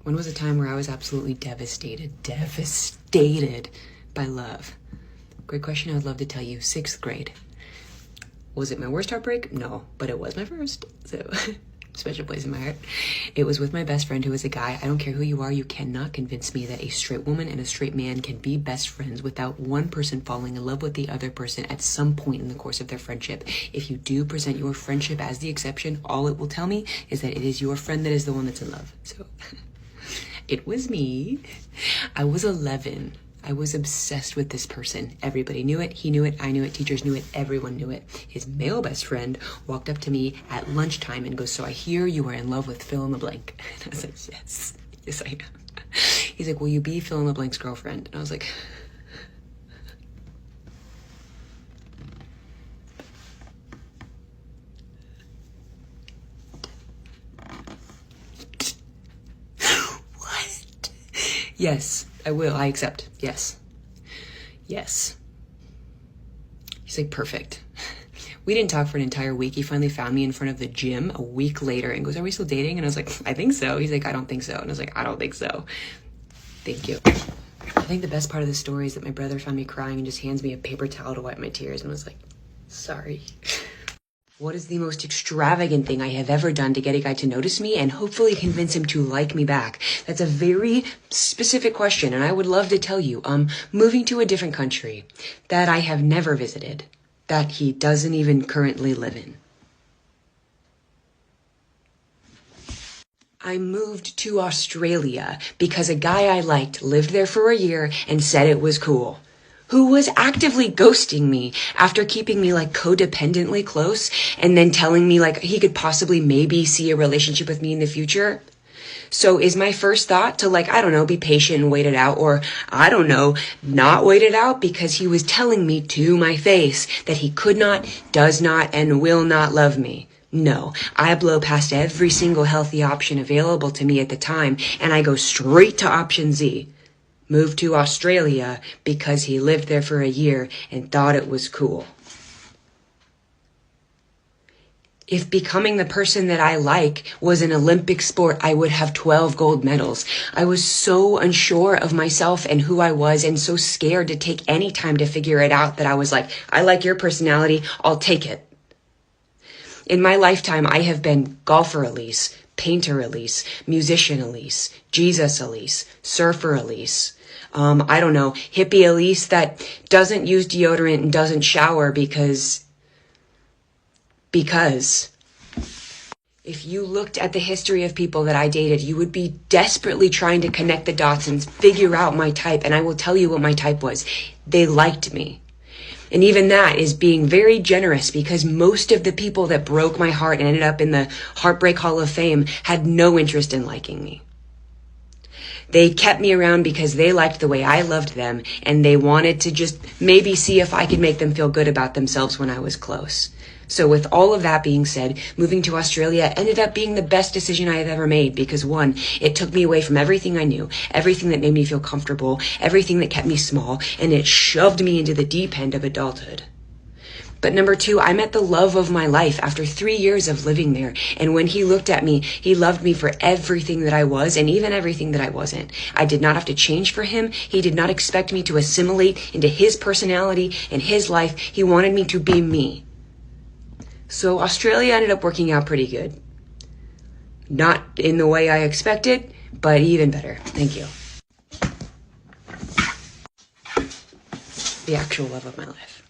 When was a time where I was absolutely devastated by love? Great question. I would love to tell you. 6th grade. Was it my worst heartbreak? No, but it was my first. So special place in my heart. It was with my best friend who was a guy. I don't care who you are. You cannot convince me that a straight woman and a straight man can be best friends without one person falling in love with the other person at some point in the course of their friendship. If you do present your friendship as the exception, all it will tell me is that it is your friend that is the one that's in love. So it was me. I was 11. I was obsessed with this person. Everybody knew it. He knew it. I knew it. Teachers knew it. Everyone knew it. His male best friend walked up to me at lunchtime and goes, "So I hear you are in love with fill in the blank." And I was like, yes. Yes, I am. He's like, "Will you be fill in the blank's girlfriend?" And I was like, what? Yes, I will. I accept. Yes. Yes. He's like, "Perfect." We didn't talk for an entire week. He finally found me in front of the gym a week later and goes, "Are we still dating?" And I was like, "I think so." He's like, "I don't think so." And I was like, "I don't think so." Thank you. I think the best part of the story is that my brother found me crying and just hands me a paper towel to wipe my tears and was like, "Sorry." What is the most extravagant thing I have ever done to get a guy to notice me and hopefully convince him to like me back? That's a very specific question, and I would love to tell you. Moving to a different country that I have never visited, that he doesn't even currently live in. I moved to Australia because a guy I liked lived there for a year and said it was cool. Who was actively ghosting me after keeping me like codependently close and then telling me like he could possibly maybe see a relationship with me in the future. So is my first thought to like, I don't know, be patient and wait it out, or I don't know, not wait it out because he was telling me to my face that he could not, does not, and will not love me. No, I blow past every single healthy option available to me at the time and I go straight to option Z. Moved to Australia because he lived there for a year and thought it was cool. If becoming the person that I like was an Olympic sport, I would have 12 gold medals. I was so unsure of myself and who I was and so scared to take any time to figure it out that I was like, "I like your personality, I'll take it." In my lifetime, I have been golfer Elyse, painter Elyse, musician Elyse, Jesus Elyse, surfer Elyse. I don't know, hippie Elyse that doesn't use deodorant and doesn't shower because if you looked at the history of people that I dated, you would be desperately trying to connect the dots and figure out my type. And I will tell you what my type was. They liked me. And even that is being very generous because most of the people that broke my heart and ended up in the Heartbreak Hall of Fame had no interest in liking me. They kept me around because they liked the way I loved them and they wanted to just maybe see if I could make them feel good about themselves when I was close. So with all of that being said, moving to Australia ended up being the best decision I have ever made because one, it took me away from everything I knew, everything that made me feel comfortable, everything that kept me small, and it shoved me into the deep end of adulthood. But number two, I met the love of my life after 3 years of living there. And when he looked at me, he loved me for everything that I was and even everything that I wasn't. I did not have to change for him. He did not expect me to assimilate into his personality and his life. He wanted me to be me. So Australia ended up working out pretty good. Not in the way I expected, but even better. Thank you. The actual love of my life.